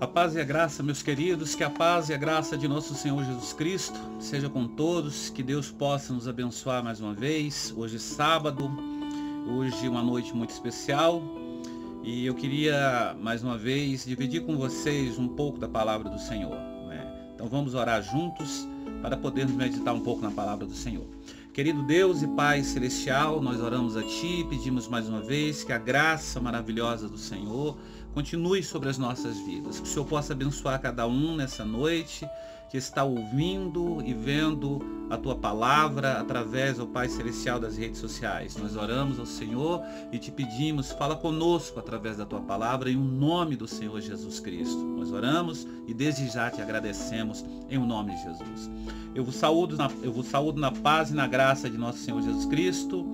A paz e a graça, meus queridos, que a paz e a graça de nosso Senhor Jesus Cristo seja com todos, que Deus possa nos abençoar mais uma vez. Hoje sábado, hoje uma noite muito especial, e eu queria mais uma vez dividir com vocês um pouco da palavra do Senhor, né? Então vamos orar juntos para podermos meditar um pouco na palavra do Senhor. Querido Deus e Pai Celestial, nós oramos a Ti e pedimos mais uma vez que a graça maravilhosa do Senhor continue sobre as nossas vidas, que o Senhor possa abençoar cada um nessa noite, que está ouvindo e vendo a Tua palavra através, ó Pai Celestial, das redes sociais. Nós oramos ao Senhor e Te pedimos, fala conosco através da Tua palavra, em nome do Senhor Jesus Cristo. Nós oramos e desde já Te agradecemos em nome de Jesus. Eu vos saúdo na paz e na graça de nosso Senhor Jesus Cristo.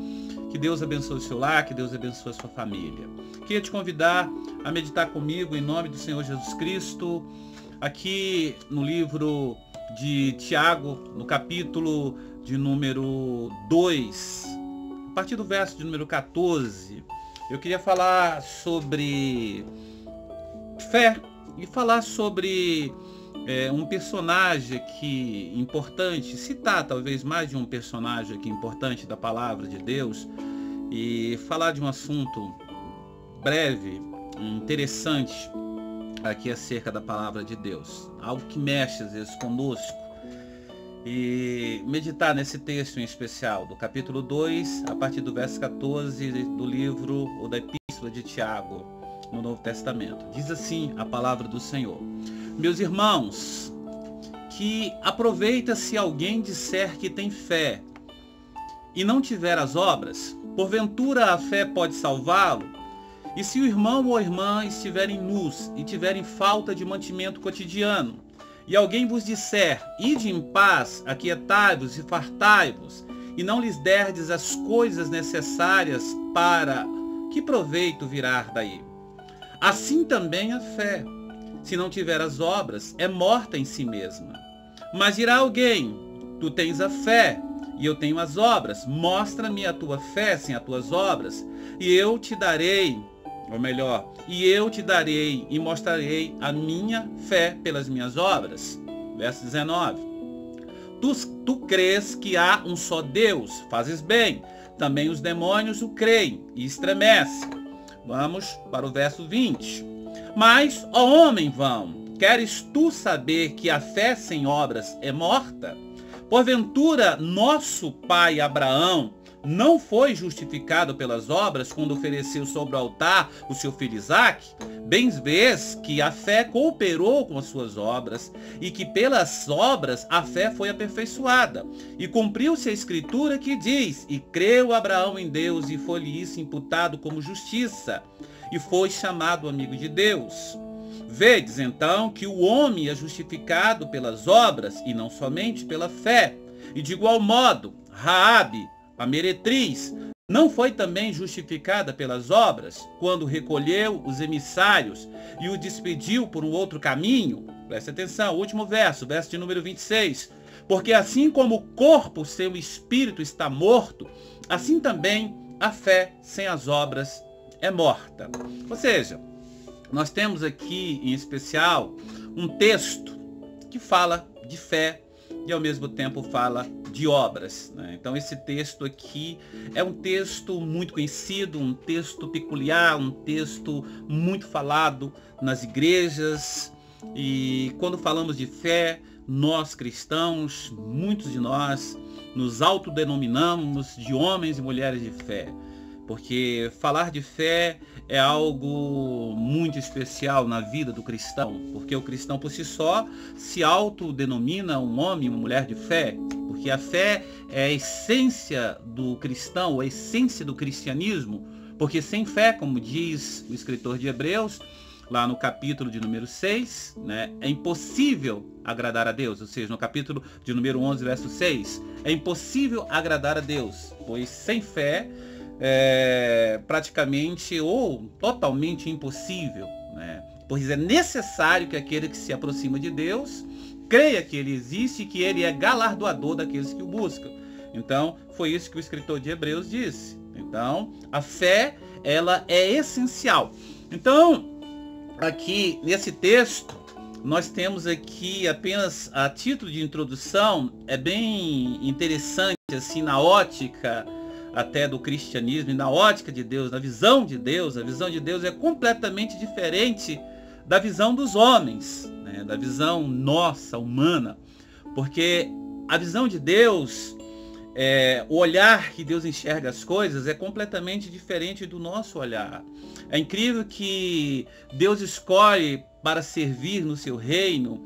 Que Deus abençoe o seu lar, que Deus abençoe a sua família. Queria te convidar a meditar comigo em nome do Senhor Jesus Cristo, aqui no livro de Tiago, no capítulo de número 2, a partir do verso de número 14. Eu queria falar sobre fé e falar sobre um personagem aqui importante, citar talvez mais de um personagem aqui importante da palavra de Deus e falar de um assunto breve, interessante aqui acerca da palavra de Deus, algo que mexe às vezes conosco, e meditar nesse texto em especial do capítulo 2, a partir do verso 14 do livro ou da epístola de Tiago no Novo Testamento. Diz assim a palavra do Senhor: meus irmãos, que aproveita se alguém disser que tem fé e não tiver as obras, porventura a fé pode salvá-lo? E se o irmão ou a irmã estiverem nus e tiverem falta de mantimento cotidiano, e alguém vos disser, ide em paz, aquietai-vos e fartai-vos, e não lhes derdes as coisas necessárias para, que proveito virá daí? Assim também a fé, se não tiver as obras, é morta em si mesma. Mas dirá alguém, tu tens a fé, e eu tenho as obras, mostra-me a tua fé sem as tuas obras, e eu te darei, ou melhor, eu te darei e mostrarei a minha fé pelas minhas obras. Verso 19. Tu crês que há um só Deus, fazes bem, também os demônios o creem e estremecem. Vamos para o verso 20. Mas, ó homem vão, queres tu saber que a fé sem obras é morta? Porventura, nosso pai Abraão não foi justificado pelas obras quando ofereceu sobre o altar o seu filho Isaque? Bem vês que a fé cooperou com as suas obras, e que pelas obras a fé foi aperfeiçoada. E cumpriu-se a escritura que diz, e creu Abraão em Deus, e foi-lhe isso imputado como justiça, e foi chamado amigo de Deus. Vedes então que o homem é justificado pelas obras e não somente pela fé. E de igual modo, Raabe, a meretriz, não foi também justificada pelas obras, quando recolheu os emissários e o despediu por um outro caminho? Preste atenção, último verso, verso de número 26. Porque assim como o corpo sem o espírito está morto, assim também a fé sem as obras é morta. Ou seja, nós temos aqui em especial um texto que fala de fé e ao mesmo tempo fala de obras, né? Então esse texto aqui é um texto muito conhecido, um texto peculiar, um texto muito falado nas igrejas. E quando falamos de fé, nós cristãos, muitos de nós nos autodenominamos de homens e mulheres de fé, porque falar de fé é algo muito especial na vida do cristão, porque o cristão por si só se autodenomina um homem e uma mulher de fé, porque a fé é a essência do cristão, a essência do cristianismo, porque sem fé, como diz o escritor de Hebreus, lá no capítulo de número 6, né, é impossível agradar a Deus, ou seja, no capítulo de número 11, verso 6, é impossível agradar a Deus, pois sem fé praticamente ou totalmente impossível, né? Pois é necessário que aquele que se aproxima de Deus creia que Ele existe e que Ele é galardoador daqueles que o buscam. Então, foi isso que o escritor de Hebreus disse. Então, a fé, ela é essencial. Então, aqui nesse texto, nós temos aqui apenas a título de introdução, é bem interessante assim na ótica até do cristianismo e na ótica de Deus, na visão de Deus. A visão de Deus é completamente diferente da visão dos homens, né? Da visão nossa, humana, porque a visão de Deus, o olhar que Deus enxerga as coisas é completamente diferente do nosso olhar. É incrível que Deus escolhe para servir no seu reino,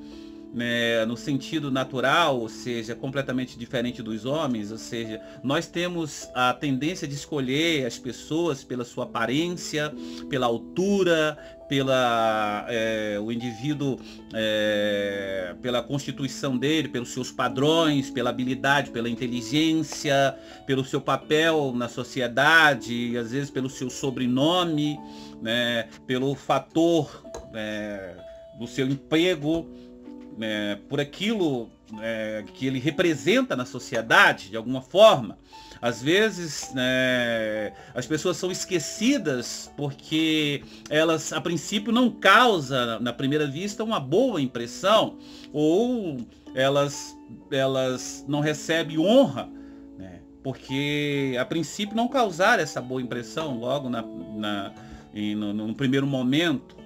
né, no sentido natural, ou seja, completamente diferente dos homens. Ou seja, nós temos a tendência de escolher as pessoas pela sua aparência, pela altura, o indivíduo, pela constituição dele, pelos seus padrões, pela habilidade, pela inteligência, pelo seu papel na sociedade, às vezes pelo seu sobrenome, né, pelo fator do seu emprego, por aquilo que ele representa na sociedade, de alguma forma. Às vezes, as pessoas são esquecidas porque elas, a princípio, não causam, na primeira vista, uma boa impressão, ou elas não recebem honra, né, porque, a princípio, não causaram essa boa impressão logo no primeiro momento.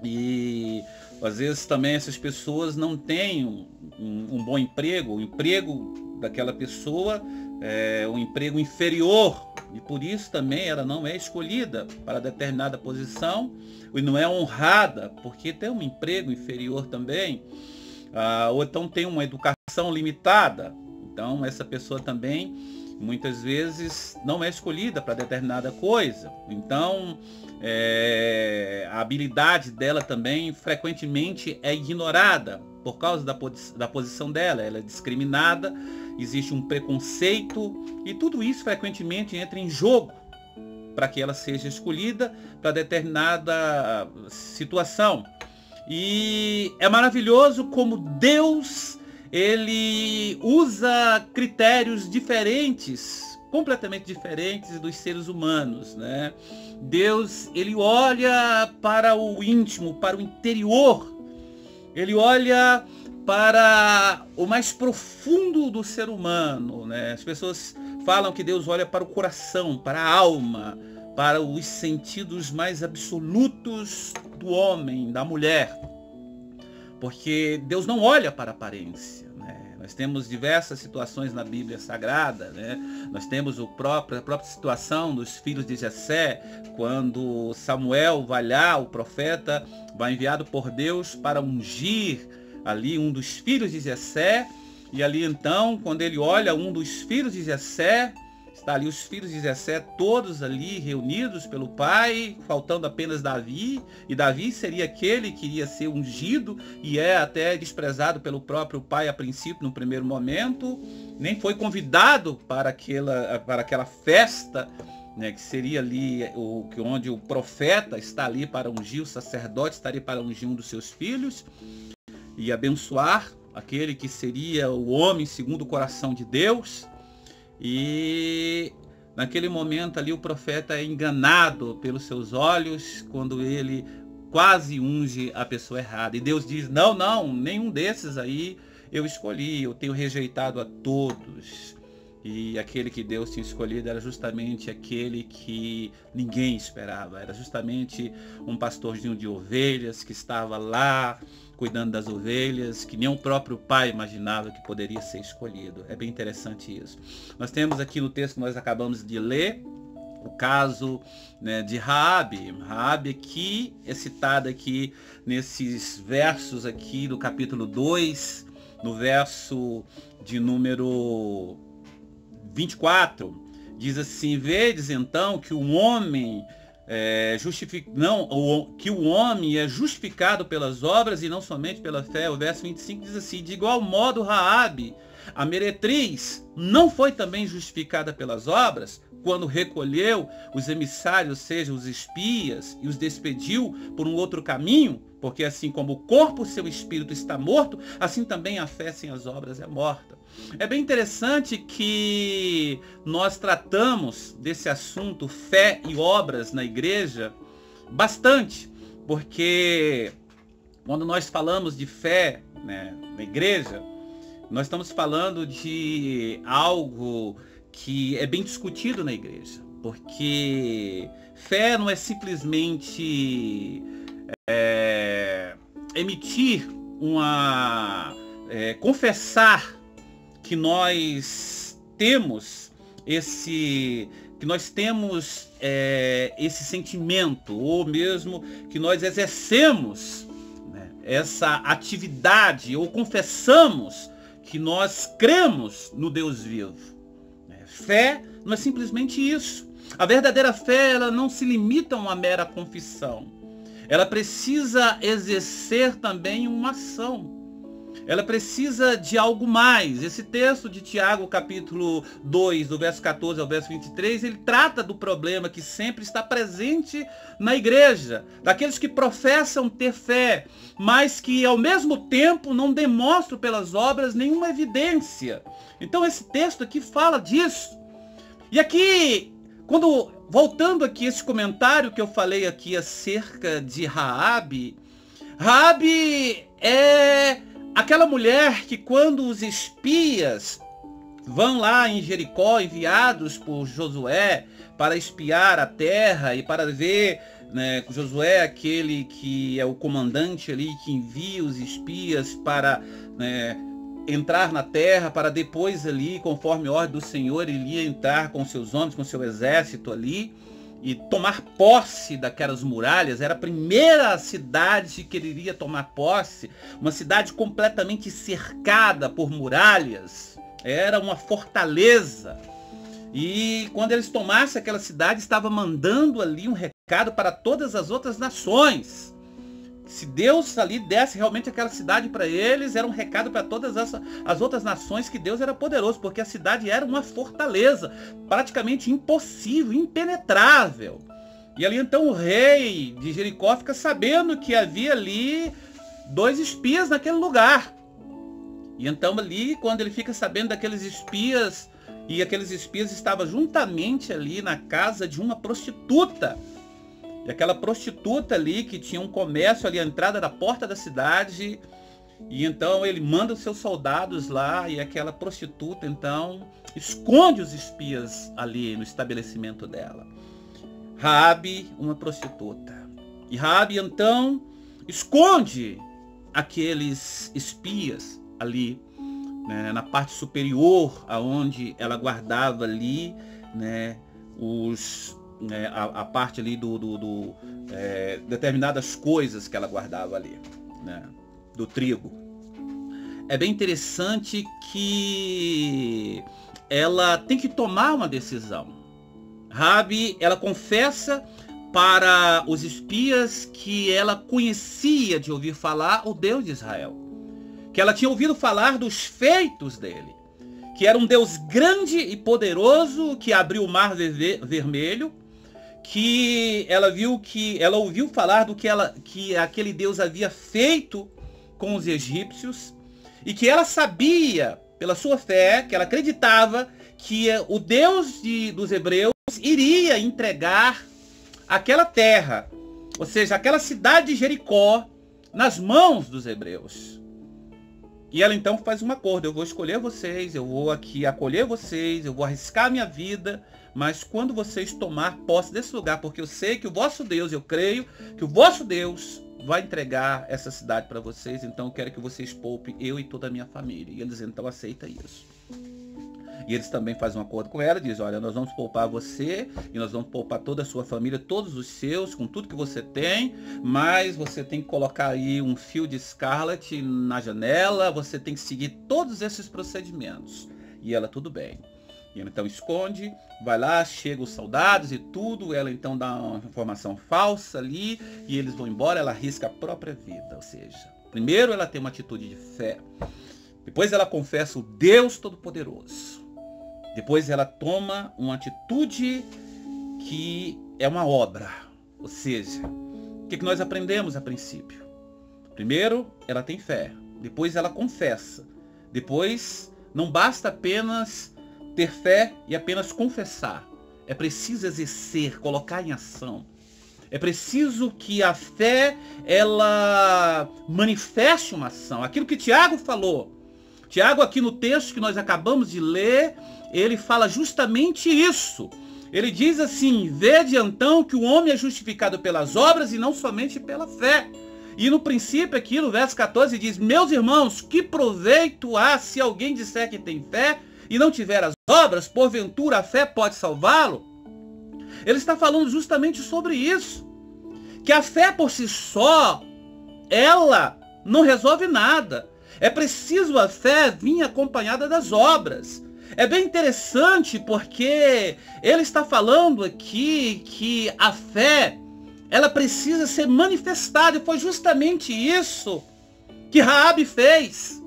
E às vezes também essas pessoas não têm um bom emprego, o emprego daquela pessoa é um emprego inferior, e por isso também ela não é escolhida para determinada posição e não é honrada, porque tem um emprego inferior também, ou então tem uma educação limitada. Então essa pessoa também muitas vezes não é escolhida para determinada coisa. Então a habilidade dela também frequentemente é ignorada por causa da posição dela. Ela é discriminada, existe um preconceito, e tudo isso frequentemente entra em jogo para que ela seja escolhida para determinada situação. E é maravilhoso como Deus, ele usa critérios diferentes, completamente diferentes dos seres humanos, né? Deus, ele olha para o íntimo, para o interior. Ele olha para o mais profundo do ser humano, né? As pessoas falam que Deus olha para o coração, para a alma, para os sentidos mais absolutos do homem, da mulher. Porque Deus não olha para a aparência, né? Nós temos diversas situações na Bíblia Sagrada, né? Nós temos a própria situação dos filhos de Jessé, quando Samuel vai lá, o profeta, vai enviado por Deus para ungir ali um dos filhos de Jessé. E ali então, quando ele olha um dos filhos de Jessé, está ali os filhos de Jessé todos ali reunidos pelo pai, faltando apenas Davi, e Davi seria aquele que iria ser ungido, e é até desprezado pelo próprio pai a princípio, no primeiro momento, nem foi convidado para aquela festa, né, que seria ali onde o profeta está ali para ungir, o sacerdote estaria para ungir um dos seus filhos e abençoar aquele que seria o homem segundo o coração de Deus. E naquele momento ali o profeta é enganado pelos seus olhos quando ele quase unge a pessoa errada. E Deus diz: não, nenhum desses aí eu escolhi, eu tenho rejeitado a todos. E aquele que Deus tinha escolhido era justamente aquele que ninguém esperava. Era justamente um pastorzinho de ovelhas que estava lá cuidando das ovelhas, que nem o próprio pai imaginava que poderia ser escolhido. É bem interessante isso. Nós temos aqui no texto que nós acabamos de ler o caso, né, de Raabe. Raabe aqui é citada aqui nesses versos aqui do capítulo 2, no verso de número 24, diz assim: vedes então que o homem que o homem é justificado pelas obras e não somente pela fé. O verso 25 diz assim: de igual modo Raabe, a meretriz, não foi também justificada pelas obras, quando recolheu os emissários, ou seja, os espias, e os despediu por um outro caminho? Porque assim como o corpo, seu espírito está morto, assim também a fé sem as obras é morta. É bem interessante que nós tratamos desse assunto, fé e obras, na igreja, bastante. Porque quando nós falamos de fé, né, na igreja, nós estamos falando de algo que é bem discutido na igreja. Porque fé não é simplesmente emitir confessar que nós temos esse sentimento, ou mesmo que nós exercemos, né, essa atividade, ou confessamos que nós cremos no Deus vivo. Fé não é simplesmente isso. A verdadeira fé, ela não se limita a uma mera confissão. Ela precisa exercer também uma ação. Ela precisa de algo mais. Esse texto de Tiago, capítulo 2, do verso 14 ao verso 23, ele trata do problema que sempre está presente na igreja, daqueles que professam ter fé, mas que ao mesmo tempo não demonstram pelas obras nenhuma evidência. Então esse texto aqui fala disso. E aqui, voltando aqui esse comentário que eu falei aqui acerca de Raabe, Raabe é aquela mulher que, quando os espias vão lá em Jericó, enviados por Josué para espiar a terra e para ver, né, Josué, aquele que é o comandante ali, que envia os espias para, né, entrar na terra, para depois ali, conforme a ordem do Senhor, ele ia entrar com seus homens, com seu exército ali, e tomar posse daquelas muralhas. Era a primeira cidade que ele iria tomar posse, uma cidade completamente cercada por muralhas, era uma fortaleza. E quando eles tomassem aquela cidade, estava mandando ali um recado para todas as outras nações. Se Deus ali desse realmente aquela cidade para eles, era um recado para todas as outras nações que Deus era poderoso, porque a cidade era uma fortaleza, praticamente impossível, impenetrável. E ali então o rei de Jericó fica sabendo que havia ali 2 espias naquele lugar. E então ali, quando ele fica sabendo daqueles espias, e aqueles espias estavam juntamente ali na casa de uma prostituta, e aquela prostituta ali que tinha um comércio ali, a entrada da porta da cidade, e então ele manda os seus soldados lá, e aquela prostituta então esconde os espias ali no estabelecimento dela. Raabe, uma prostituta. E Raabe então esconde aqueles espias ali, né, na parte superior, aonde ela guardava ali, né, a parte ali determinadas coisas que ela guardava ali, né, do trigo. É bem interessante que ela tem que tomar uma decisão. Raabe, ela confessa para os espias que ela conhecia de ouvir falar o Deus de Israel, que ela tinha ouvido falar dos feitos dele, que era um Deus grande e poderoso, que abriu o mar vermelho, que ela ouviu falar do que aquele Deus havia feito com os egípcios, e que ela sabia, pela sua fé, que ela acreditava que o Deus dos hebreus iria entregar aquela terra, ou seja, aquela cidade de Jericó, nas mãos dos hebreus. E ela então faz um acordo: eu vou escolher vocês, eu vou aqui acolher vocês, eu vou arriscar a minha vida, mas quando vocês tomar posse desse lugar, porque eu sei que o vosso Deus, eu creio que o vosso Deus vai entregar essa cidade para vocês, então eu quero que vocês poupem eu e toda a minha família. E eles então aceitam isso. E eles também fazem um acordo com ela, dizem: olha, nós vamos poupar você, e nós vamos poupar toda a sua família, todos os seus, com tudo que você tem, mas você tem que colocar aí um fio de escarlate na janela, você tem que seguir todos esses procedimentos. E ela, tudo bem. E ela então esconde, vai lá, chega os soldados e tudo, ela então dá uma informação falsa ali, e eles vão embora, ela arrisca a própria vida. Ou seja, primeiro ela tem uma atitude de fé, depois ela confessa o Deus Todo-Poderoso, depois ela toma uma atitude que é uma obra. Ou seja, o que nós aprendemos a princípio? Primeiro, ela tem fé, depois ela confessa, depois não basta apenas ter fé e apenas confessar, é preciso exercer, colocar em ação. É preciso que a fé, ela manifeste uma ação. Aquilo que Tiago falou. Tiago, aqui no texto que nós acabamos de ler, ele fala justamente isso. Ele diz assim: vede então que o homem é justificado pelas obras e não somente pela fé. E no princípio aqui, no verso 14, diz: meus irmãos, que proveito há se alguém disser que tem fé e não tiver as obras? Porventura a fé pode salvá-lo? Ele está falando justamente sobre isso. Que a fé por si só, ela não resolve nada. É preciso a fé vir acompanhada das obras. É bem interessante porque ele está falando aqui que a fé, ela precisa ser manifestada. E foi justamente isso que Raabe fez.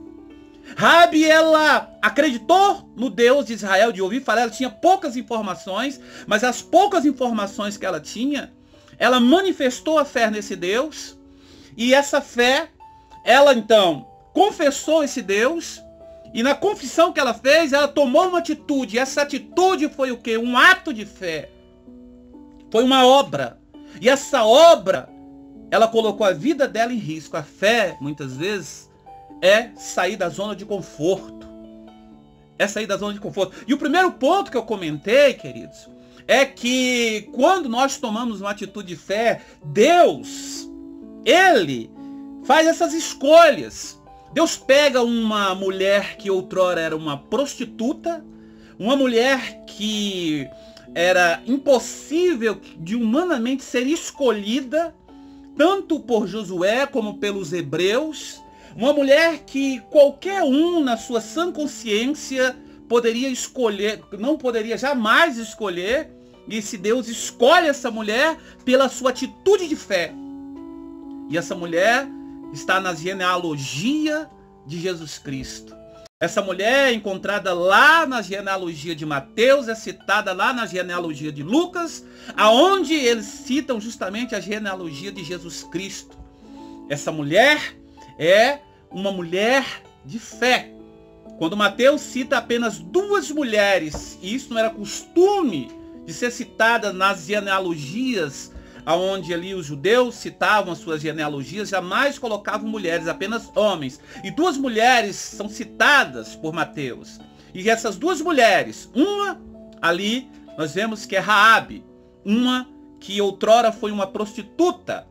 Raabe, ela acreditou no Deus de Israel, de ouvir falar. Ela tinha poucas informações, mas as poucas informações que ela tinha, ela manifestou a fé nesse Deus. E essa fé, ela então confessou esse Deus. E na confissão que ela fez, ela tomou uma atitude. E essa atitude foi o quê? Um ato de fé. Foi uma obra. E essa obra, ela colocou a vida dela em risco. A fé, muitas vezes, é sair da zona de conforto. É sair da zona de conforto. E o primeiro ponto que eu comentei, queridos, é que quando nós tomamos uma atitude de fé, Deus, Ele faz essas escolhas. Deus pega uma mulher que outrora era uma prostituta, uma mulher que era impossível de humanamente ser escolhida, tanto por Josué como pelos hebreus, uma mulher que qualquer um na sua sã consciência poderia escolher, não poderia jamais escolher, e se Deus escolhe essa mulher pela sua atitude de fé. E essa mulher está na genealogia de Jesus Cristo. Essa mulher é encontrada lá na genealogia de Mateus, é citada lá na genealogia de Lucas, aonde eles citam justamente a genealogia de Jesus Cristo. Essa mulher é uma mulher de fé. Quando Mateus cita apenas duas mulheres, e isso não era costume de ser citada nas genealogias, aonde ali os judeus citavam as suas genealogias, jamais colocavam mulheres, apenas homens. E duas mulheres são citadas por Mateus. E essas duas mulheres, uma ali, nós vemos que é Raabe, uma que outrora foi uma prostituta,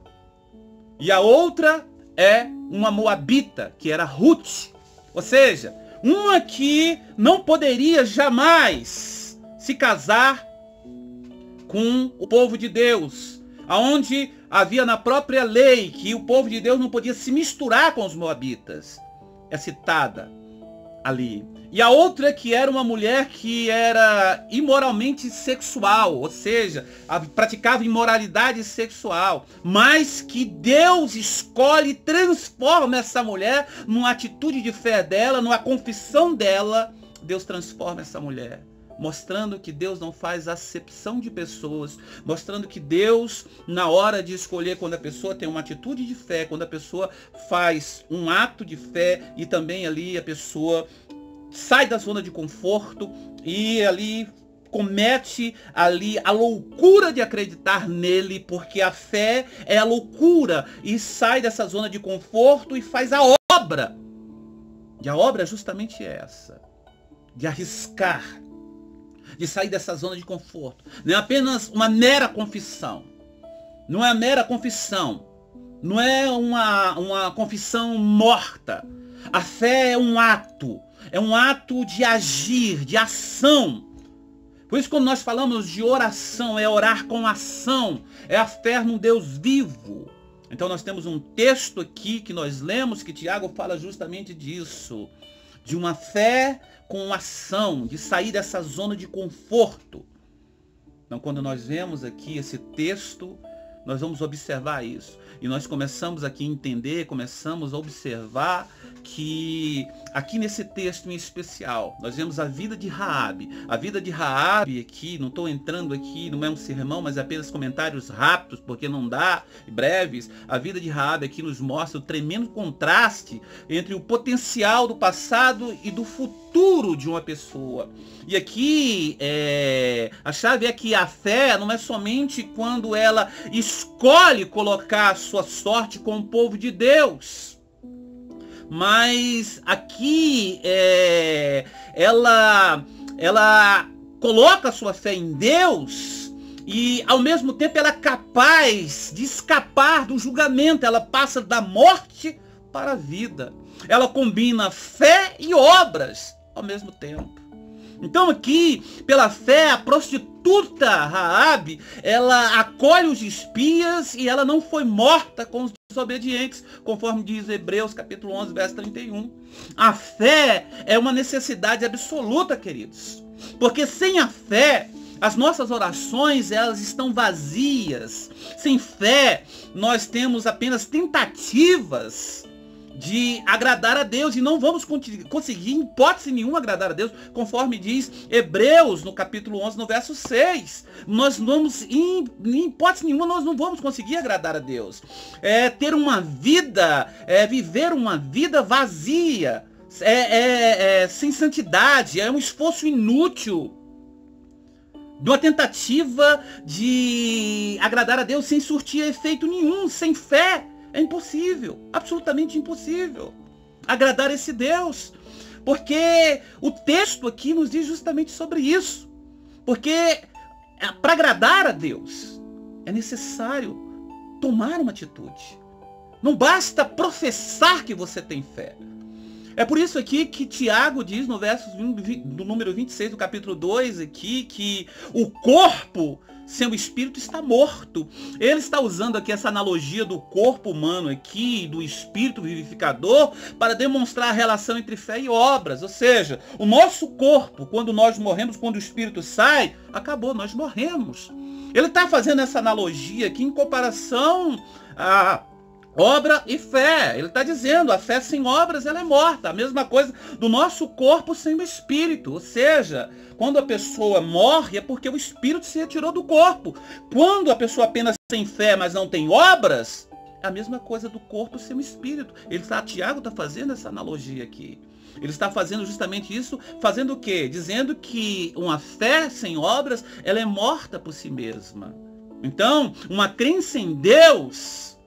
e a outra é uma moabita, que era Ruth. Ou seja, uma que não poderia jamais se casar com o povo de Deus, aonde havia na própria lei que o povo de Deus não podia se misturar com os moabitas. É citada ali. E a outra que era uma mulher que era imoralmente sexual, ou seja, praticava imoralidade sexual, mas que Deus escolhe e transforma essa mulher numa atitude de fé dela, numa confissão dela. Deus transforma essa mulher, mostrando que Deus não faz acepção de pessoas, mostrando que Deus, na hora de escolher, quando a pessoa tem uma atitude de fé, quando a pessoa faz um ato de fé, e também ali a pessoa sai da zona de conforto e ali comete ali a loucura de acreditar nele, porque a fé é a loucura, e sai dessa zona de conforto e faz a obra. E a obra é justamente essa, de arriscar, de sair dessa zona de conforto. Não é apenas uma mera confissão. Não é mera confissão. Não é uma confissão morta. A fé é um ato. É um ato de agir, de ação. Por isso, quando nós falamos de oração, é orar com ação. É a fé num Deus vivo. Então nós temos um texto aqui que nós lemos, que Tiago fala justamente disso. De uma fé com ação, de sair dessa zona de conforto. Então, quando nós vemos aqui esse texto, nós vamos observar isso. E nós começamos aqui a entender, começamos a observar que aqui nesse texto em especial, nós vemos a vida de Raabe. A vida de Raabe aqui, não estou entrando aqui, não é um sermão, mas é apenas comentários rápidos, porque não dá, breves. A vida de Raabe aqui nos mostra o tremendo contraste entre o potencial do passado e do futuro futuro de uma pessoa. E aqui a chave é que a fé não é somente quando ela escolhe colocar a sua sorte com o povo de Deus. Mas aqui ela coloca a sua fé em Deus e ao mesmo tempo ela é capaz de escapar do julgamento. Ela passa da morte para a vida. Ela combina fé e obras ao mesmo tempo. Então aqui, pela fé, a prostituta Raabe, ela acolhe os espias e ela não foi morta com os desobedientes, conforme diz Hebreus capítulo 11, verso 31. A fé é uma necessidade absoluta, queridos. Porque sem a fé, as nossas orações, elas estão vazias. Sem fé, nós temos apenas tentativas de agradar a Deus e não vamos conseguir em hipótese nenhuma agradar a Deus, conforme diz Hebreus no capítulo 11, no verso 6. Nós vamos, em hipótese nenhuma, nós não vamos conseguir agradar a Deus. Ter uma vida, viver uma vida vazia, sem santidade, é um esforço inútil, de uma tentativa de agradar a Deus sem surtir efeito nenhum. Sem fé é impossível, absolutamente impossível agradar esse Deus, porque o texto aqui nos diz justamente sobre isso. Porque para agradar a Deus é necessário tomar uma atitude. Não basta professar que você tem fé. É por isso aqui que Tiago diz no verso do número 26 do capítulo 2 aqui, que o corpo sem o espírito está morto. Ele está usando aqui essa analogia do corpo humano aqui, do espírito vivificador, para demonstrar a relação entre fé e obras. Ou seja, o nosso corpo, quando nós morremos, quando o espírito sai, acabou, nós morremos. Ele está fazendo essa analogia aqui em comparação a obra e fé. Ele está dizendo, a fé sem obras, ela é morta. A mesma coisa do nosso corpo sem o espírito. Ou seja, quando a pessoa morre é porque o espírito se retirou do corpo. Quando a pessoa apenas tem fé, mas não tem obras, é a mesma coisa do corpo sem o espírito. Tiago está fazendo essa analogia aqui. Ele está fazendo justamente isso, fazendo o quê? Dizendo que uma fé sem obras, ela é morta por si mesma. Então, uma crença em Deus,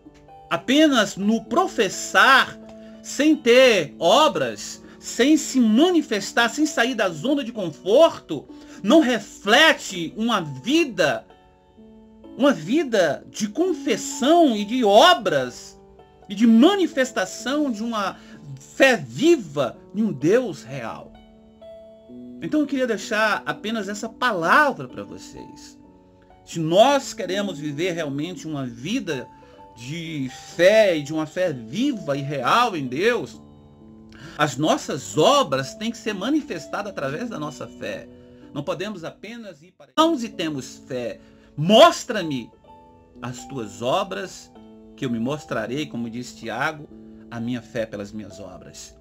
apenas no professar, sem ter obras, sem se manifestar, sem sair da zona de conforto, não reflete uma vida de confissão e de obras e de manifestação de uma fé viva em um Deus real. Então eu queria deixar apenas essa palavra para vocês. Se nós queremos viver realmente uma vida de fé e de uma fé viva e real em Deus, as nossas obras têm que ser manifestadas através da nossa fé. Não podemos apenas ir para irmãos e temos fé. Mostra-me as tuas obras, que eu me mostrarei, como diz Tiago, a minha fé pelas minhas obras.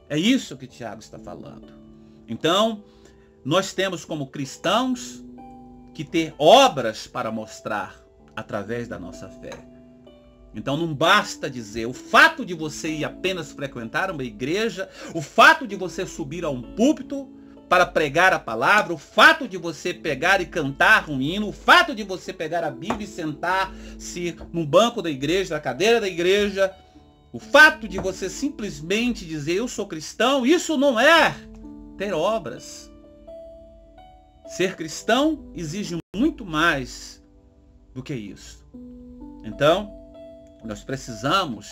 É isso que Tiago está falando. Então, nós temos como cristãos que ter obras para mostrar através da nossa fé. Então não basta dizer, o fato de você ir apenas frequentar uma igreja, o fato de você subir a um púlpito para pregar a palavra, o fato de você pegar e cantar um hino, o fato de você pegar a Bíblia e sentar-se no banco da igreja, na cadeira da igreja, o fato de você simplesmente dizer, eu sou cristão, isso não é ter obras. Ser cristão exige muito mais do que isso. Então, nós precisamos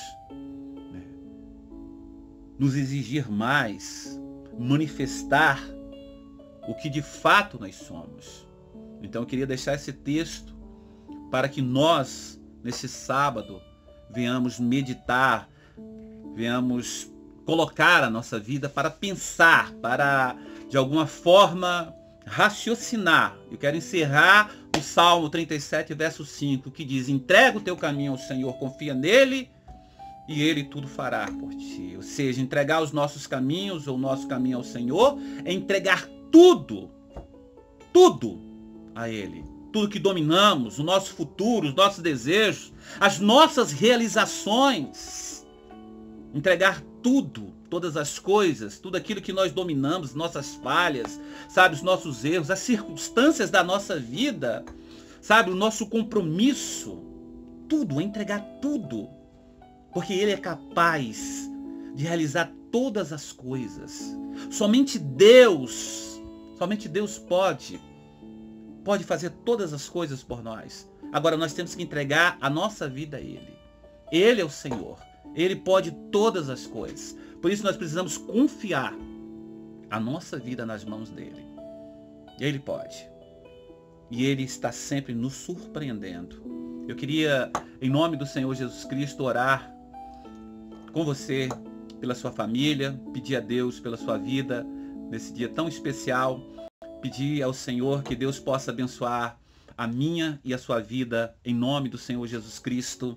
nos exigir mais, manifestar o que de fato nós somos. Então eu queria deixar esse texto para que nós, nesse sábado, venhamos meditar, venhamos colocar a nossa vida para pensar, para de alguma forma raciocinar. Eu quero encerrar o Salmo 37, verso 5, que diz, entrega o teu caminho ao Senhor, confia nele e ele tudo fará por ti. Ou seja, entregar os nossos caminhos ou o nosso caminho ao Senhor é entregar tudo a ele. Tudo que dominamos, o nosso futuro, os nossos desejos, as nossas realizações. Entregar tudo todas as coisas, tudo aquilo que nós dominamos, nossas falhas, sabe, os nossos erros, as circunstâncias da nossa vida, sabe, o nosso compromisso, tudo, entregar tudo, porque Ele é capaz de realizar todas as coisas. Somente Deus pode fazer todas as coisas por nós. Agora nós temos que entregar a nossa vida a Ele. Ele é o Senhor. Ele pode todas as coisas. Por isso nós precisamos confiar a nossa vida nas mãos dele. Ele pode. E Ele está sempre nos surpreendendo. Eu queria, em nome do Senhor Jesus Cristo, orar com você, pela sua família, pedir a Deus pela sua vida, nesse dia tão especial, pedir ao Senhor que Deus possa abençoar a minha e a sua vida, em nome do Senhor Jesus Cristo.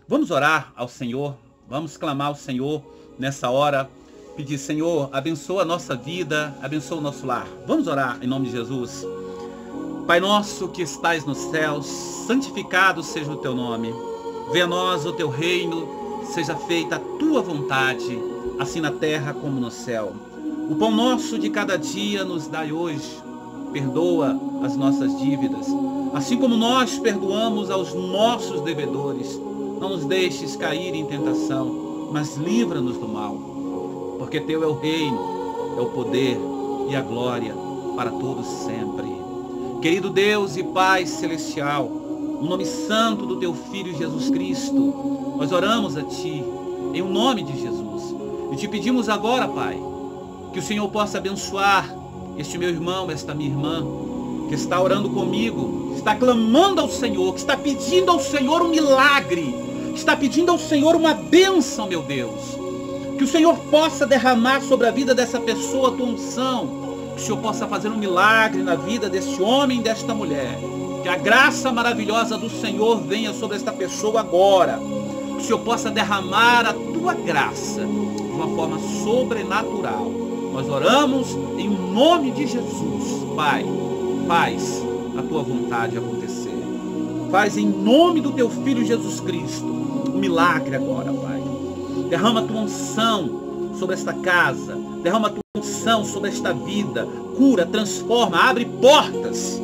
Vamos orar ao Senhor, vamos clamar ao Senhor nessa hora, pedir: Senhor, abençoa a nossa vida, abençoa o nosso lar. Vamos orar em nome de Jesus. Pai nosso que estais nos céus, santificado seja o teu nome. Venha a nós o teu reino, seja feita a tua vontade, assim na terra como no céu. O pão nosso de cada dia nos dai hoje. Perdoa as nossas dívidas, assim como nós perdoamos aos nossos devedores. Não nos deixes cair em tentação, mas livra-nos do mal. Porque teu é o reino, é o poder e a glória para todos sempre. Querido Deus e Pai Celestial, no nome santo do teu Filho Jesus Cristo, nós oramos a Ti, em nome de Jesus. E te pedimos agora, Pai, que o Senhor possa abençoar este meu irmão, esta minha irmã, que está orando comigo, que está clamando ao Senhor, que está pedindo ao Senhor um milagre, que está pedindo ao Senhor uma bênção, meu Deus. Que o Senhor possa derramar sobre a vida dessa pessoa a tua unção, que o Senhor possa fazer um milagre na vida deste homem e desta mulher. Que a graça maravilhosa do Senhor venha sobre esta pessoa agora. Que o Senhor possa derramar a tua graça de uma forma sobrenatural. Nós oramos em nome de Jesus. Pai, faz a tua vontade acontecer. Faz em nome do teu Filho Jesus Cristo um milagre agora, Pai. Derrama a tua unção sobre esta casa. Derrama a tua unção sobre esta vida. Cura, transforma, abre portas.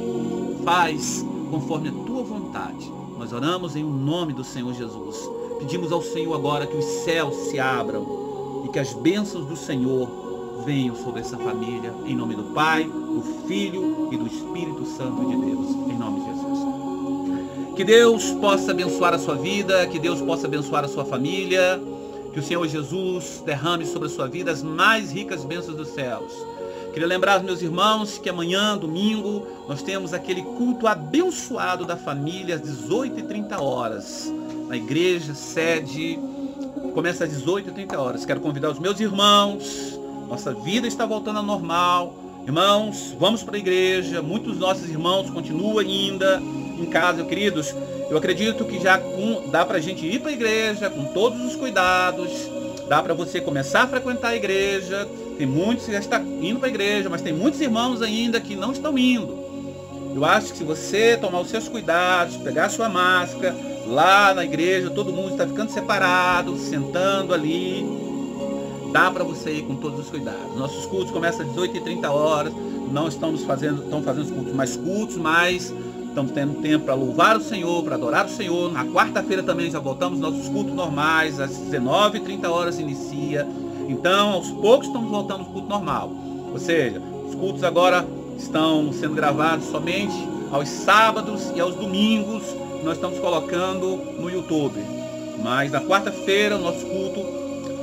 Faz conforme a tua vontade. Nós oramos em nome do Senhor Jesus. Pedimos ao Senhor agora que os céus se abram e que as bênçãos do Senhor venham sobre essa família, em nome do Pai, do Filho e do Espírito Santo de Deus, em nome de Jesus. Que Deus possa abençoar a sua vida, que Deus possa abençoar a sua família, que o Senhor Jesus derrame sobre a sua vida as mais ricas bênçãos dos céus. Queria lembrar aos meus irmãos que amanhã, domingo, nós temos aquele culto abençoado da família às 18h30, na igreja, sede, começa às 18h30. Quero convidar os meus irmãos. Nossa vida está voltando ao normal. Irmãos, vamos para a igreja. Muitos dos nossos irmãos continuam ainda em casa, queridos. Eu acredito que já dá para a gente ir para a igreja com todos os cuidados. Dá para você começar a frequentar a igreja. Tem muitos que já estão indo para a igreja, mas tem muitos irmãos ainda que não estão indo. Eu acho que se você tomar os seus cuidados, pegar a sua máscara, lá na igreja todo mundo está ficando separado, sentando ali. Dá para você ir com todos os cuidados. Nossos cultos começam às 18h30. Não estamos fazendo os cultos mais curtos, mas estamos tendo tempo para louvar o Senhor, para adorar o Senhor. Na quarta-feira também já voltamos nossos cultos normais, às 19h30 inicia. Então, aos poucos estamos voltando ao culto normal. Ou seja, os cultos agora estão sendo gravados somente aos sábados e aos domingos. Nós estamos colocando no YouTube. Mas na quarta-feira o nosso culto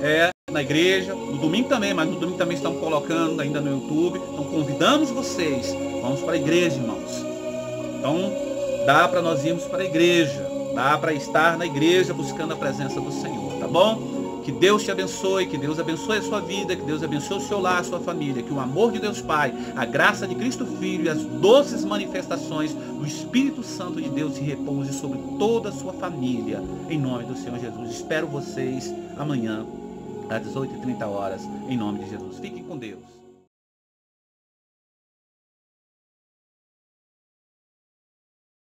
é na igreja, no domingo também, mas no domingo também estamos colocando ainda no YouTube. Então convidamos vocês, vamos para a igreja, irmãos. Então dá para nós irmos para a igreja, dá para estar na igreja buscando a presença do Senhor, tá bom? Que Deus te abençoe, que Deus abençoe a sua vida, que Deus abençoe o seu lar, a sua família, que o amor de Deus Pai, a graça de Cristo Filho e as doces manifestações do Espírito Santo de Deus se repouse sobre toda a sua família, em nome do Senhor Jesus. Espero vocês amanhã às 18h30, em nome de Jesus. Fiquem com Deus.